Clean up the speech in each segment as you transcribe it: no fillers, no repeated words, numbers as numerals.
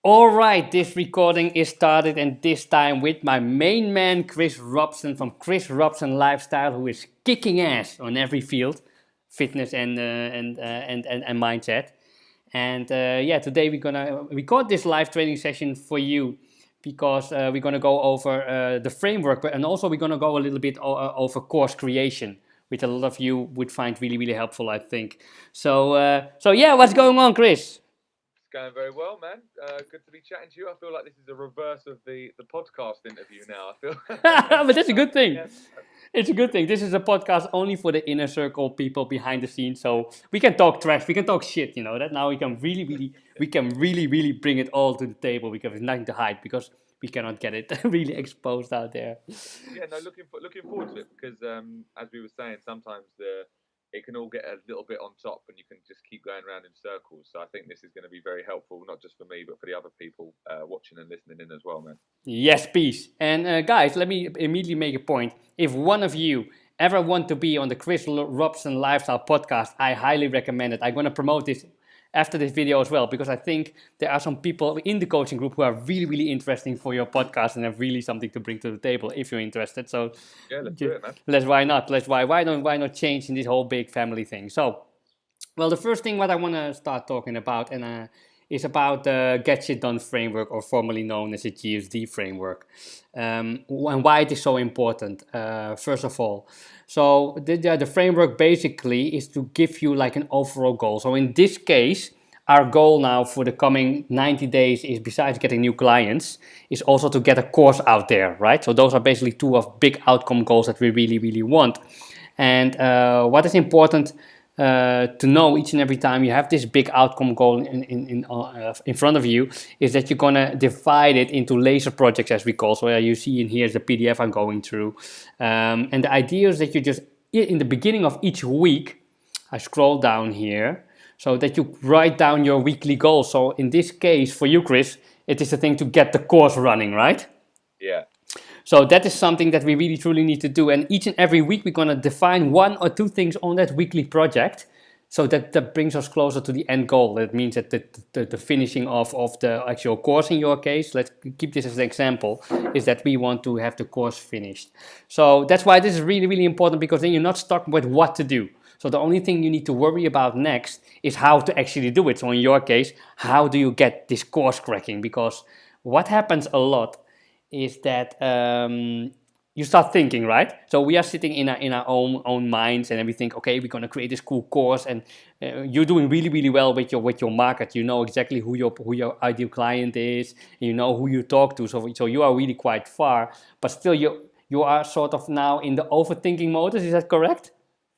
All right, this recording is started, and this time with my main man, Chris Robson from Chris Robson Lifestyle, who is kicking ass on every field, fitness and mindset. And yeah, today we're gonna record this live training session for you because we're gonna go over the framework, and also we're gonna go a little bit over course creation, which a lot of you would find really helpful, I think. So yeah, what's going on, Chris? It's going very well, man. Good to be chatting to you. I feel like this is a reverse of the podcast interview now. I feel. But that's a good thing. Yeah. It's a good thing. This is a podcast only for the inner circle people behind the scenes, so we can talk trash, we can talk shit. You know that now we can really bring it all to the table because there's nothing to hide because we cannot get it really exposed out there. Yeah, no, looking forward to it because as we were saying, sometimes it can all get a little bit on top, and you can just keep going around in circles. So I think this is going to be very helpful, not just for me, but for the other people watching and listening in as well, man. Yes, peace. And guys, let me immediately make a point. If one of you ever want to be on the Chris Robson Lifestyle podcast, I highly recommend it. I'm going to promote this after this video as well because I think there are some people in the coaching group who are really interesting for your podcast and have really something to bring to the table if you're interested. So Yeah, let's do it, man. let's why not? Let's why not change in this whole big family thing? So well, the first thing what I want to start talking about and is about the Get Shit Done framework, or formerly known as the GSD framework, and why it is so important. First of all, so the framework basically is to give you like an overall goal. So in this case, our goal now for the coming 90 days is, besides getting new clients, is also to get a course out there, right? So those are basically two of big outcome goals that we really want. And what is important to know each and every time you have this big outcome goal in front of you is that you're going to divide it into laser projects, as we call. So you see in here is the PDF I'm going through. And the idea is that you just, in the beginning of each week, I scroll down here, so that you write down your weekly goals. So in this case, for you, Chris, it is the thing to get the course running, right? Yeah. So that is something that we really truly need to do. And each and every week, we're going to define one or two things on that weekly project. So that brings us closer to the end goal. That means that the finishing of the actual course in your case, let's keep this as an example, is that we want to have the course finished. So that's why this is really important, because then you're not stuck with what to do. So the only thing you need to worry about next is how to actually do it. So in your case, how do you get this course cracking? Because what happens a lot is that you start thinking, right? So we are sitting in our own minds, and then we think, okay, we're gonna create this cool course, and you're doing really well with your market. You know exactly who your ideal client is. You know who you talk to. So you are really quite far, but still you are sort of now in the overthinking modus. Is that correct?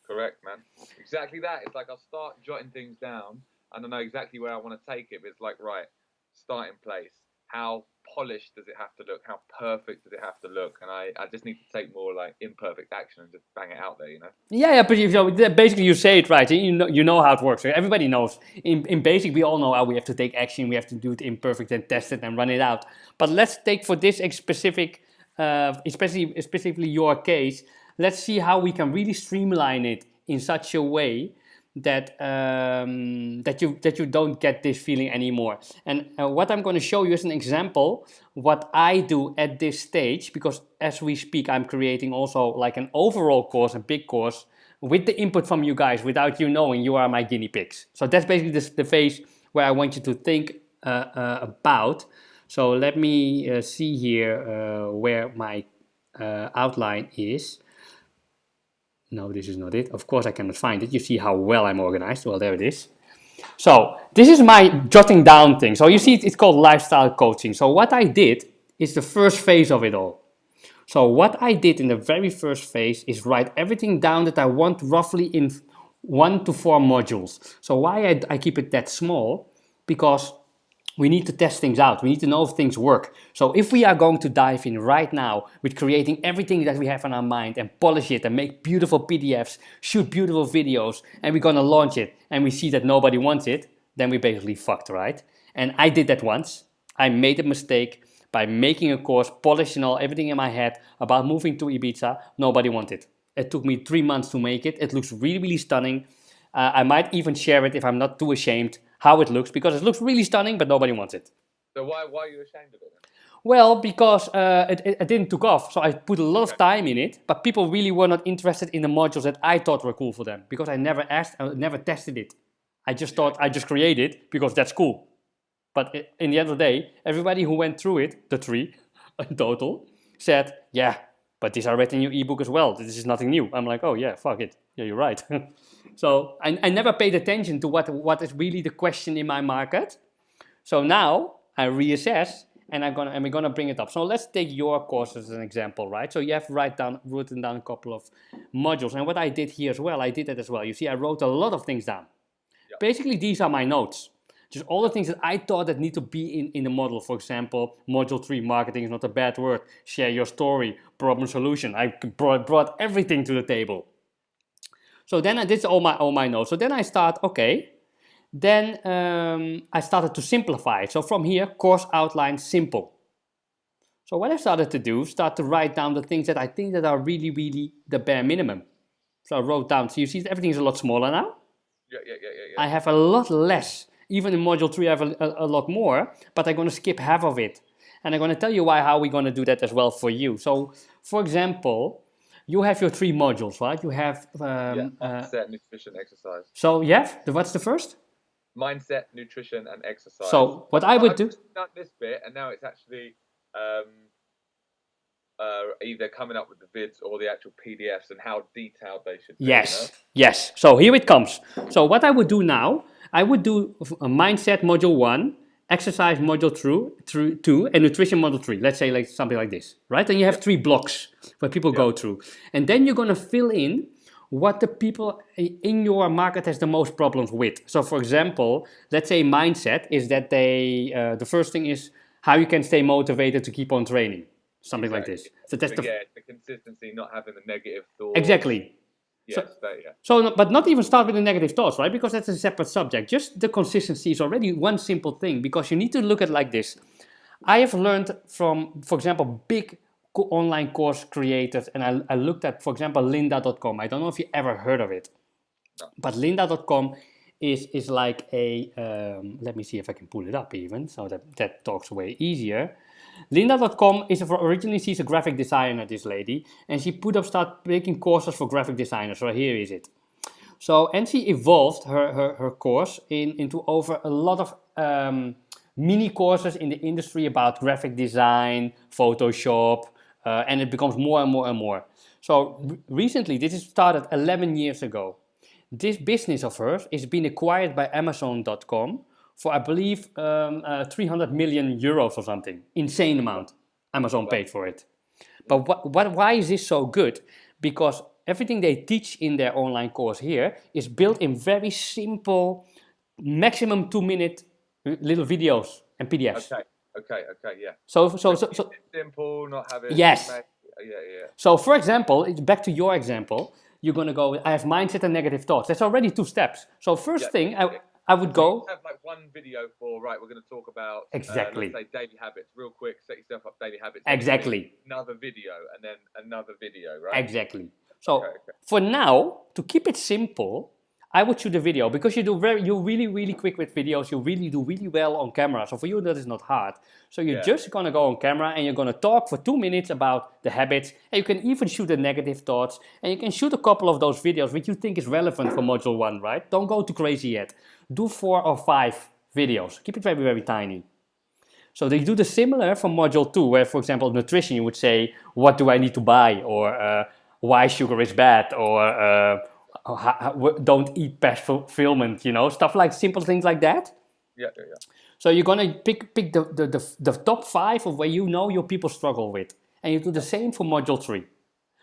Correct, man. Exactly that. It's like I'll start jotting things down, and I know exactly where I want to take it. But it's like, right, starting place. How polished does it have to look? How perfect does it have to look? And I just need to take more like imperfect action and just bang it out there, you know? Yeah, but basically you say it right. You know how it works. Right? Everybody knows. In basic, we all know how we have to take action. We have to do it imperfect and test it and run it out. But let's take for this specific, especially specifically your case. Let's see how we can really streamline it in such a way that that you don't get this feeling anymore. And what I'm going to show you is an example what I do at this stage, because as we speak I'm creating also like an overall course, a big course, with the input from you guys without you knowing. You are my guinea pigs. So that's basically the phase where I want you to think about. So let me see here where my outline is. No, this is not it. Of course I cannot find it. You see how well I'm organized. Well, there it is. So this is my jotting down thing. So you see it's called lifestyle coaching. So what I did is the first phase of it all. So what I did in the very first phase is write everything down that I want roughly in 1 to 4 modules. So why I keep it that small? Because we need to test things out. We need to know if things work. So if we are going to dive in right now with creating everything that we have in our mind and polish it and make beautiful PDFs, shoot beautiful videos, and we're going to launch it and we see that nobody wants it, then we basically fucked, right? And I did that once. I made a mistake by making a course, polishing everything in my head about moving to Ibiza. Nobody wanted it. It took me 3 months to make it. It looks really stunning. I might even share it if I'm not too ashamed how it looks, because it looks really stunning, but nobody wants it. So why are you ashamed of it then? Well, because it didn't took off, so I put a lot of Okay. time in it, but people really were not interested in the modules that I thought were cool for them because I never asked, I never tested it. I just thought I just created because that's cool. But in the end of the day, everybody who went through it, the 3 in total, said, yeah, but these are written in your ebook as well. This is nothing new. I'm like, oh yeah, fuck it. Yeah, you're right. So I never paid attention to what is really the question in my market. So now I reassess and we're gonna bring it up. So let's take your course as an example, right? So you have written down a couple of modules, and what I did here as well, I did that as well. You see, I wrote a lot of things down. Yep. Basically, these are my notes. Just all the things that I thought that need to be in the model. For example, module 3, marketing is not a bad word. Share your story, problem solution. I brought everything to the table. So then I did all my notes. So then I start, okay. Then I started to simplify it. So from here, course outline simple. So what I started to do, start to write down the things that I think that are really, really the bare minimum. So I wrote down, so you see everything is a lot smaller now. Yeah. I have a lot less. Even in module 3 I have a lot more, but I'm going to skip half of it. And I'm going to tell you how we're going to do that as well for you. So for example, you have your 3 modules, right? You have... mindset, nutrition, exercise. So yeah, what's the first? Mindset, nutrition, and exercise. So what I would do... I've done this bit, and now it's actually either coming up with the vids or the actual PDFs and how detailed they should be. Yes, yes. So here it comes. So what I would do now, I would do a mindset module 1, exercise module 2, and nutrition module 3. Let's say like something like this, right? And you have 3 blocks where people go through. And then you're going to fill in what the people in your market has the most problems with. So for example, let's say mindset is that the first thing is how you can stay motivated to keep on training. Something like this. So that's the consistency, not having the negative thoughts. Exactly. Yes, but not even start with the negative thoughts, right? Because that's a separate subject. Just the consistency is already one simple thing, because you need to look at it like this. I have learned from, for example, big online course creators, and I looked at, for example, lynda.com. I don't know if you ever heard of it, but lynda.com is like a, let me see if I can pull it up even, so that talks way easier. Lynda.com is originally, she's a graphic designer, this lady, and she start making courses for graphic designers. So here is it. So, and she evolved her course into over a lot of mini courses in the industry about graphic design, Photoshop, and it becomes more and more and more. So recently, this is started 11 years ago. This business of hers is being acquired by Amazon.com for, I believe, 300 million euros or something. Insane amount. Amazon paid for it. But why is this so good? Because everything they teach in their online course here is built in very simple, maximum 2-minute little videos and PDFs. Okay, yeah. So simple, not having... Yes. Yeah. So for example, back to your example, you're going to go, I have mindset and negative thoughts. That's already 2 steps. So first thing, I would go... You have like one video for, right, we're going to talk about, exactly. Let's say daily habits, real quick, set yourself up daily habits. Exactly. Another video, and then another video, right? Exactly. So for now, to keep it simple, I would shoot a video, because you're really, really quick with videos. You really do really well on camera. So for you, that is not hard. So you're just going to go on camera and you're going to talk for 2 minutes about the habits. And you can even shoot the negative thoughts. And you can shoot a couple of those videos which you think is relevant for module 1, right? Don't go too crazy yet. Do 4 or 5 videos. Keep it very, very tiny. So they do the similar for module 2, where, for example, nutrition, you would say, what do I need to buy? Or why sugar is bad? Or... don't eat past fulfillment, stuff like simple things like that. Yeah. So you're gonna pick the top 5 of where your people struggle with, and you do the same for module 3.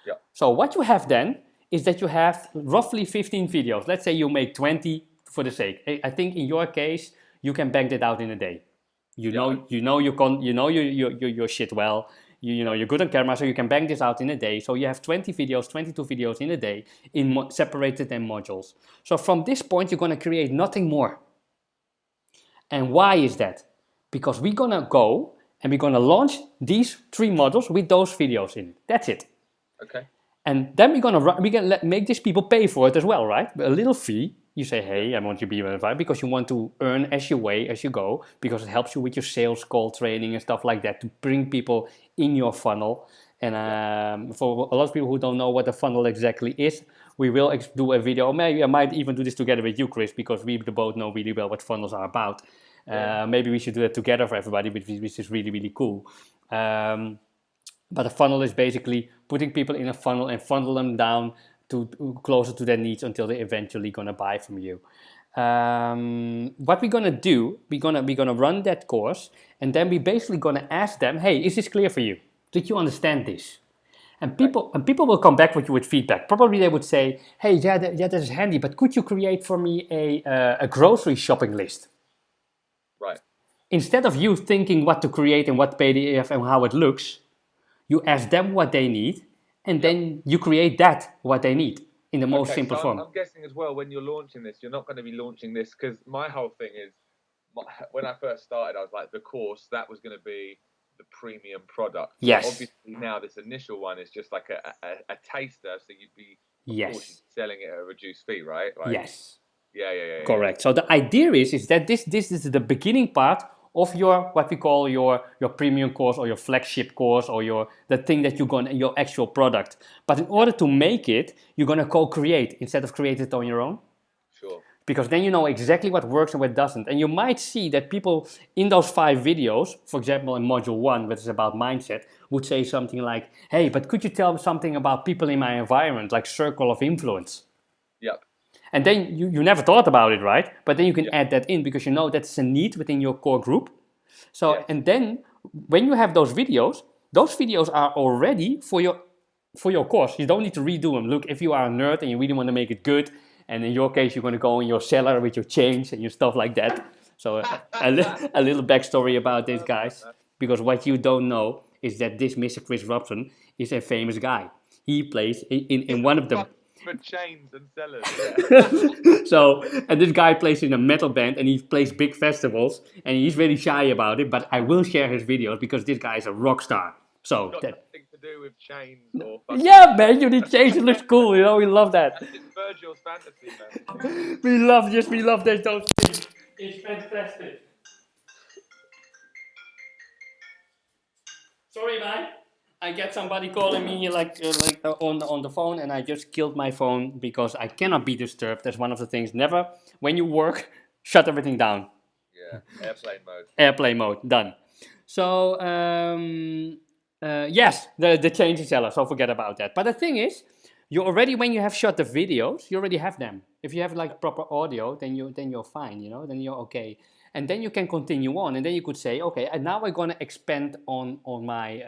Yeah. So what you have then is that you have roughly 15 videos. Let's say you make 20 for the sake. I think in your case you can bang that out in a day. You know your shit well. You're good on camera, so you can bang this out in a day. So you have 20 videos, 22 videos in a day, separated in modules. So from this point, you're going to create nothing more. And why is that? Because we're going to go and we're going to launch these 3 modules with those videos in it. That's it. Okay. And then we're going to make these people pay for it as well, right? A little fee. You say, hey, I want you to be my advisor, because you want to earn as you go, because it helps you with your sales call training and stuff like that to bring people in your funnel. And for a lot of people who don't know what a funnel exactly is, we will do a video. Maybe I might even do this together with you, Chris, because we both know really well what funnels are about. Maybe we should do that together for everybody, which is really, really cool. But a funnel is basically putting people in a funnel and funnel them down to closer to their needs until they're eventually gonna buy from you. What we're gonna do, we're gonna run that course, and then we're basically gonna ask them, hey, is this clear for you? Did you understand this? And people will come back with you with feedback. Probably they would say, hey, that is handy, but could you create for me a grocery shopping list? Right. Instead of you thinking what to create and what PDF and how it looks, you ask them what they need, and then you create that, what they need, in the most simple form. I'm guessing as well, when you're launching this, you're not going to be launching this, because my whole thing is, when I first started, I was like, the course, that was going to be the premium product. Yes. So obviously now this initial one is just like a taster, so you'd be of course, selling it at a reduced fee, right? Like, yes. Yeah. Correct. So the idea is that this is the beginning part of your, what we call your premium course or your flagship course or the thing that you're gonna, your actual product. But in order to make it, you're gonna co-create instead of create it on your own. Sure. Because then you know exactly what works and what doesn't. And you might see that people in those 5 videos, for example in module 1, which is about mindset, would say something like, hey, but could you tell me something about people in my environment, like circle of influence? Yep. And then you never thought about it, right? But then you can add that in because you know that's a need within your core group. So, and then when you have those videos are already for your course. You don't need to redo them. Look, if you are a nerd and you really want to make it good, and in your case, you're going to go in your cellar with your chains and your stuff like that. So a little backstory about these guys, because what you don't know is that this Mr. Chris Robson is a famous guy. He plays in one of them. For chains and cellars. So, and this guy plays in a metal band and he plays big festivals and he's very shy about it, but I will share his videos because this guy is a rock star. So got nothing to do with chains or yeah, man, you need chains. It looks cool, you know. We love that. It's Virgil's fantasy, man. we love those things. It's fantastic. Sorry, man. I get somebody calling me on the phone, and I just killed my phone because I cannot be disturbed. That's one of the things. Never, when you work, shut everything down. Yeah, airplane mode. Airplane mode, done. So yes, the change is seller. So forget about that. But the thing is, you already, when you have shot the videos, you already have them. If you have like proper audio, then you're fine. You know, then you're okay. And then you can continue on, and then you could say, okay, and now we're going to expand on my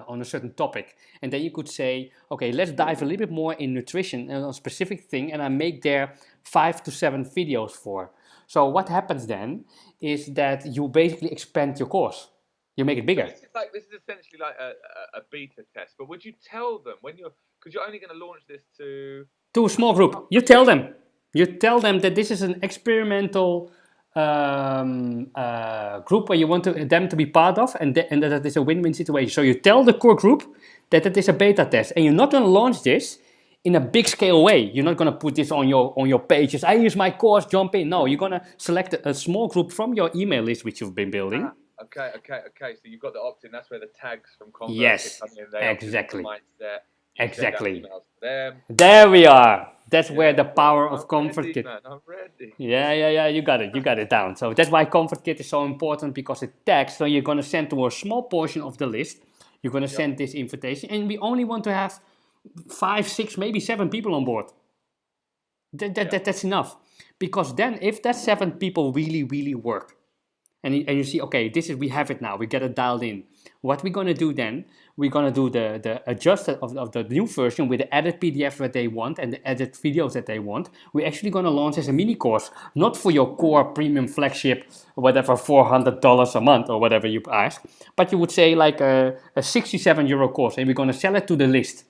on a certain topic, and then you could say, okay, let's dive a little bit more in nutrition and on a specific thing, and I make there 5 to 7 videos for. So what happens then is that you basically expand your course, you make it bigger. So this is essentially like a beta test. But would you tell them when because you're only going to launch this to a small group? You tell them that this is an experimental group where you want them to be part of, and that it is a win-win situation. So you tell the core group that it is a beta test, and you're not going to launch this in a big scale way. You're not going to put this on your pages. I use my course, jump in. No, you're going to select a small group from your email list which you've been building. Okay. So you've got the opt-in. That's where the tags from Convert come in. They exactly. Mindset. Exactly. Them. There we are. That's where the power of ComfortKit. I'm ready. Yeah. You got it down. So that's why ComfortKit is so important, because it tags. So you're going to send to a small portion of the list. You're going to send this invitation, and we only want to have 5, 6, maybe 7 people on board. That's enough, because then if that 7 people really work, and you see, okay, we have it now, we get it dialed in. What we're going to do then, we're going to do the adjusted of the new version with the added PDFs that they want and the added videos that they want. We're actually going to launch as a mini course, not for your core premium flagship, whatever, $400 a month or whatever you ask, but you would say like a €67 course, and we're going to sell it to the list.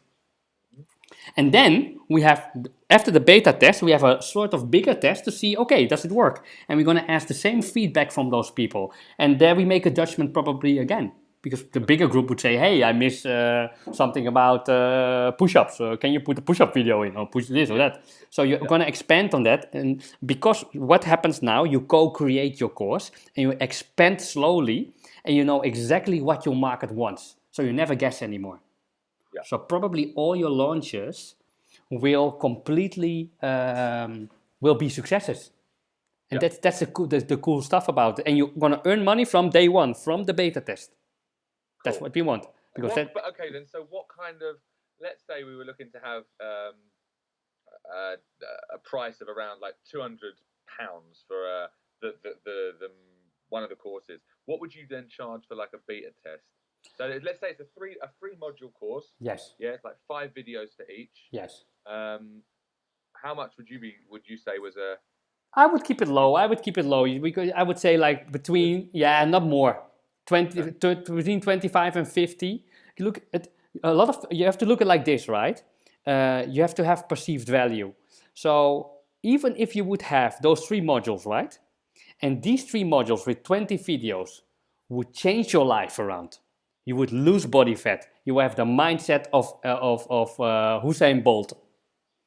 And then we have, after the beta test, we have a sort of bigger test to see, okay, does it work? And we're going to ask the same feedback from those people. And there we make a judgment probably again. because the bigger group would say, hey, I miss something about push-ups. Can you put a push-up video in or push this or that? So you're going to expand on that. And because what happens now, you co-create your course and you expand slowly and you know exactly what your market wants. So you never guess anymore. Yeah. So probably all your launches will completely will be successes. And that's the cool stuff about it. And you're going to earn money from day one, from the beta test. That's what we want. Because but okay, then, so what kind of, let's say we were looking to have a price of around like £200 for the one of the courses. What would you then charge for like a beta test? So let's say it's a free module course. Yes. Yeah, it's like 5 videos for each. Yes. How much would you say was a? I would keep it low. I would say like between, not more. 20, between 25 and 50. You look at you have to look at it like this, right? You have to have perceived value. So even if you would have those 3 modules, right? And these 3 modules with 20 videos would change your life around. You would lose body fat. You have the mindset of Usain Bolt.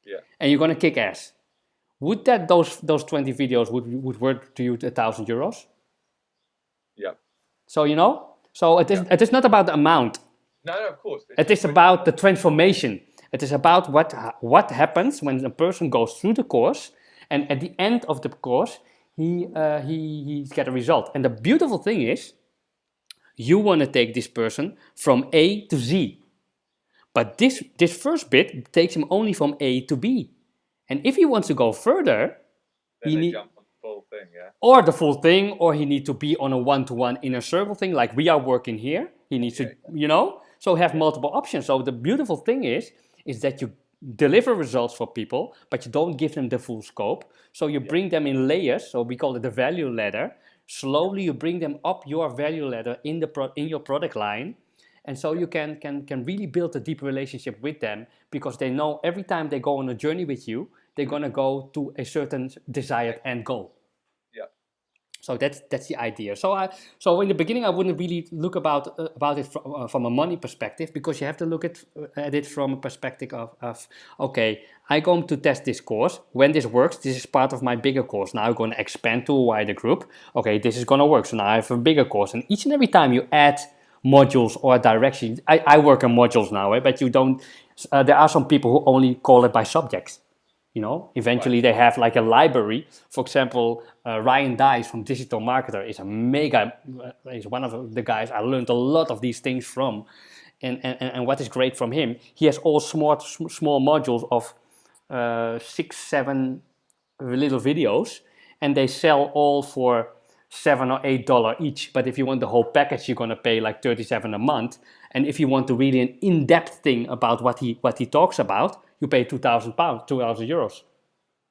Yeah. And you're gonna kick ass. Would those 20 videos would worth to you €1,000? Yeah. So it is not about the amount. No, of course. It is about the transformation. It is about what happens when a person goes through the course, and at the end of the course, he's got a result. And the beautiful thing is, you want to take this person from A to Z. But this first bit takes him only from A to B. And if he wants to go further, then they jump on the full thing, yeah? Or the full thing, or he needs to be on a one-to-one inner circle thing, like we are working here. He needs to, so have multiple options. So the beautiful thing is that you deliver results for people, but you don't give them the full scope. So you bring them in layers, so we call it the value ladder. Slowly you bring them up your value ladder in your product line. And so you can really build a deep relationship with them, because they know every time they go on a journey with you, they're going to go to a certain desired end goal. Yeah. So that's the idea. So in the beginning, I wouldn't really look about it from a money perspective, because you have to look at it from a perspective of okay, I'm going to test this course. When this works, this is part of my bigger course. Now I'm going to expand to a wider group. Okay, this is going to work. So now I have a bigger course. And each and every time you add modules or directions, I work on modules now, but you don't. There are some people who only call it by subjects. Eventually they have like a library. For example, Ryan Dice from Digital Marketer is is one of the guys I learned a lot of these things from. And what is great from him, he has all small modules of 6, 7 little videos, and they sell all for $7 or $8 each. But if you want the whole package, you're gonna pay like $37 a month. And if you want to really an in-depth thing about what he talks about, you pay £2,000, €2,000.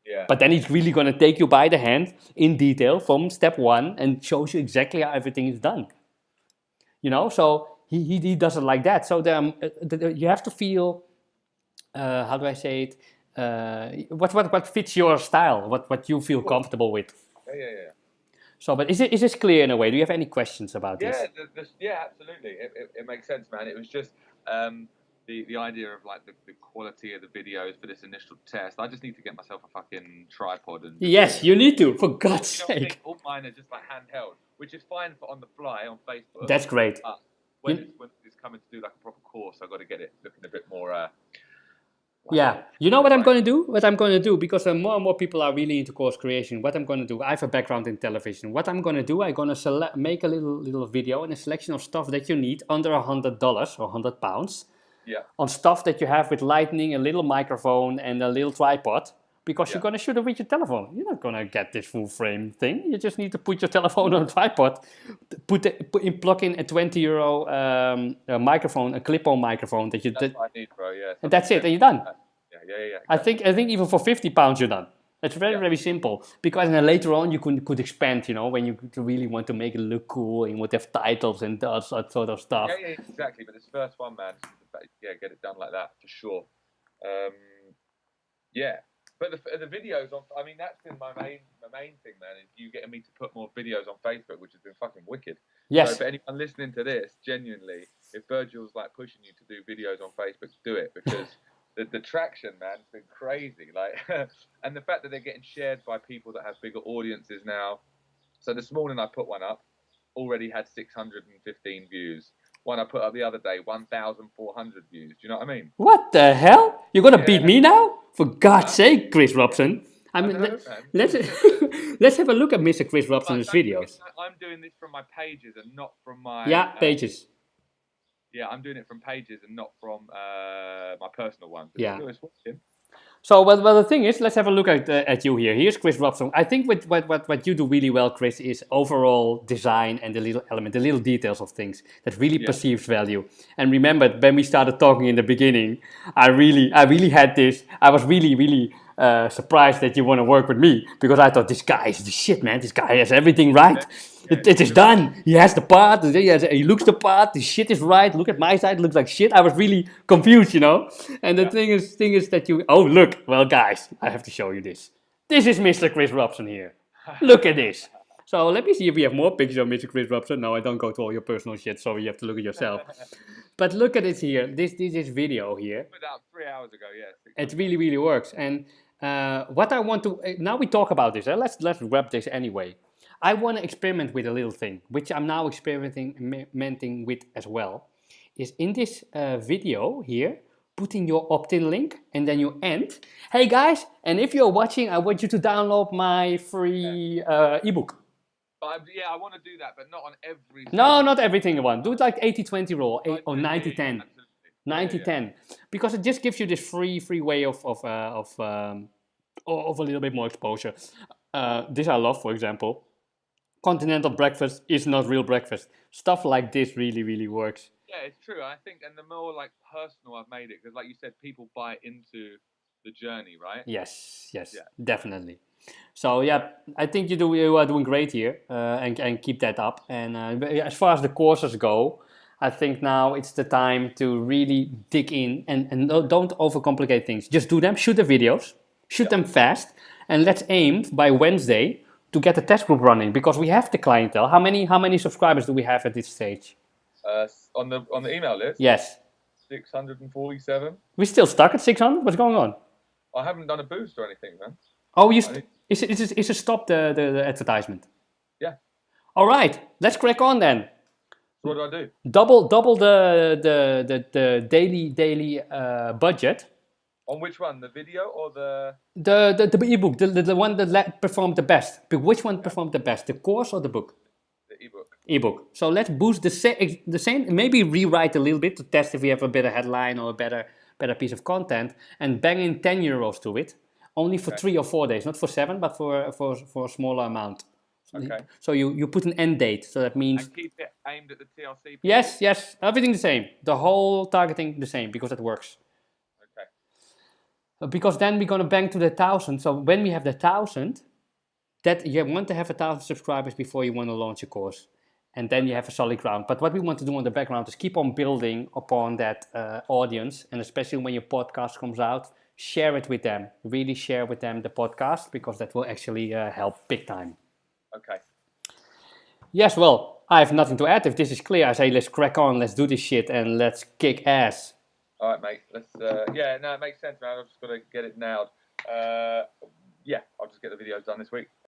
Yeah. But then he's really gonna take you by the hand in detail from step 1 and shows you exactly how everything is done. So he does it like that. So you have to feel, how do I say it? What fits your style? What you feel comfortable with? Yeah. So, but is this clear in a way? Do you have any questions about this? Yeah, absolutely. It makes sense, man. It was just the idea of like the quality of the videos for this initial test. I just need to get myself a fucking tripod and. Yes, you need to, for God's sake. All mine are just like handheld, which is fine for on the fly on Facebook. That's great. When it's coming to do like a proper course, I've got to get it looking a bit more. Yeah, you know what I'm going to do? What I'm going to do, because more and more people are really into course creation, what I'm going to do, I have a background in television. What I'm going to do, I'm going to make a little video and a selection of stuff that you need under $100 or £100. Yeah. On stuff that you have with lightning, a little microphone and a little tripod, because you're going to shoot it with your telephone. You're not going to get this full frame thing. You just need to put your telephone on a tripod, plug in a €20 microphone, a clip-on microphone that you. That's what I need, bro. Yeah. And that's it, and you're done. Yeah. Exactly. I think even for £50 you're done. It's very simple, because then later on you could expand. When you really want to make it look cool and you want to have titles and that sort of stuff. Yeah, exactly. But this first one, man, get it done like that for sure. Yeah. But the videos on, I mean, that's been my main thing, man. Is you getting me to put more videos on Facebook, which has been fucking wicked. Yes. So for anyone listening to this, genuinely, if Virgil's like pushing you to do videos on Facebook, do it because the traction, man, has been crazy. Like, and the fact that they're getting shared by people that have bigger audiences now. So this morning I put one up, already had 615 views. One I put up the other day, 1,400 views. Do you know what I mean? What the hell? You're gonna beat Yeah. me now? For God's sake, Chris Robson. I mean, know, let's let's have a look at Mr. Chris Robson's But don't videos. forget, I'm doing this from my pages and not from my Yeah, pages. Yeah, I'm doing it from pages and not from my personal ones. Yeah. It's watching. So, well, the thing is, let's have a look at you here. Here's Chris Robson. I think what you do really well, Chris, is overall design and the little element, the little details of things that really perceives value. And remember, when we started talking in the beginning, I really had this. I was really surprised that you want to work with me because I thought this guy is the shit, man. This guy has everything right. It is done. He has the part. He looks the part. The shit is right. Look at my side. It looks like shit. I was really confused, you know. And the thing is that you. Oh look. Well, guys, I have to show you this. This is Mr. Chris Robson here. Look at this. So let me see if we have more pictures of Mr. Chris Robson. No, I don't go to all your personal shit. So you have to look at yourself. But look at it here. This video here. Put out 3 hours ago. Yeah. It really works. And what I want to now we talk about this. Let's wrap this anyway. I want to experiment with a little thing, which I'm now experimenting with as well. Is in this video here, put in your opt-in link and then you end. Hey guys, and if you're watching, I want you to download my free ebook. I want to do that, but not on every. No, not everything you want. Do it like 80-20 rule or 90-10. 90-10, because it just gives you this free way of a little bit more exposure. This I love, for example. Continental breakfast is not real breakfast. Stuff like this really works. Yeah, it's true. I think, and the more like personal I've made it, because like you said, people buy into the journey, right? Yes, definitely. So yeah, I think you are doing great here, and keep that up. And as far as the courses go, I think now it's the time to really dig in and don't overcomplicate things. Just do them, shoot the videos, shoot them fast, and let's aim by Wednesday to get the test group running because we have the clientele. How many subscribers do we have at this stage? On the email list? Yes. 647. We're still stuck at 600? What's going on? I haven't done a boost or anything, man. Oh, is it stop the advertisement? Yeah. All right, let's crack on then. So what do I do? Double the daily budget. On which one? The video or the ebook, the one that performed the best. But which one performed the best, the course or the book? The ebook. Ebook. So let's boost the same. Maybe rewrite a little bit to test if we have a better headline or a better piece of content, and bang in €10 to it. Only for 3 or 4 days, not for 7, but for a smaller amount. Okay. So you put an end date. So that means. And keep it aimed at the TLC people. Yes. Everything the same. The whole targeting the same because it works. Because then we're going to bang to the 1,000. So when we have the 1,000, that you want to have 1,000 subscribers before you want to launch a course. And then you have a solid ground. But what we want to do on the background is keep on building upon that audience. And especially when your podcast comes out, share it with them. Really share with them the podcast because that will actually help big time. Okay. Yes, well, I have nothing to add. If this is clear, I say let's crack on, let's do this shit and let's kick ass. All right, mate. Let's. It makes sense, man. I've just got to get it nailed. I'll just get the videos done this week.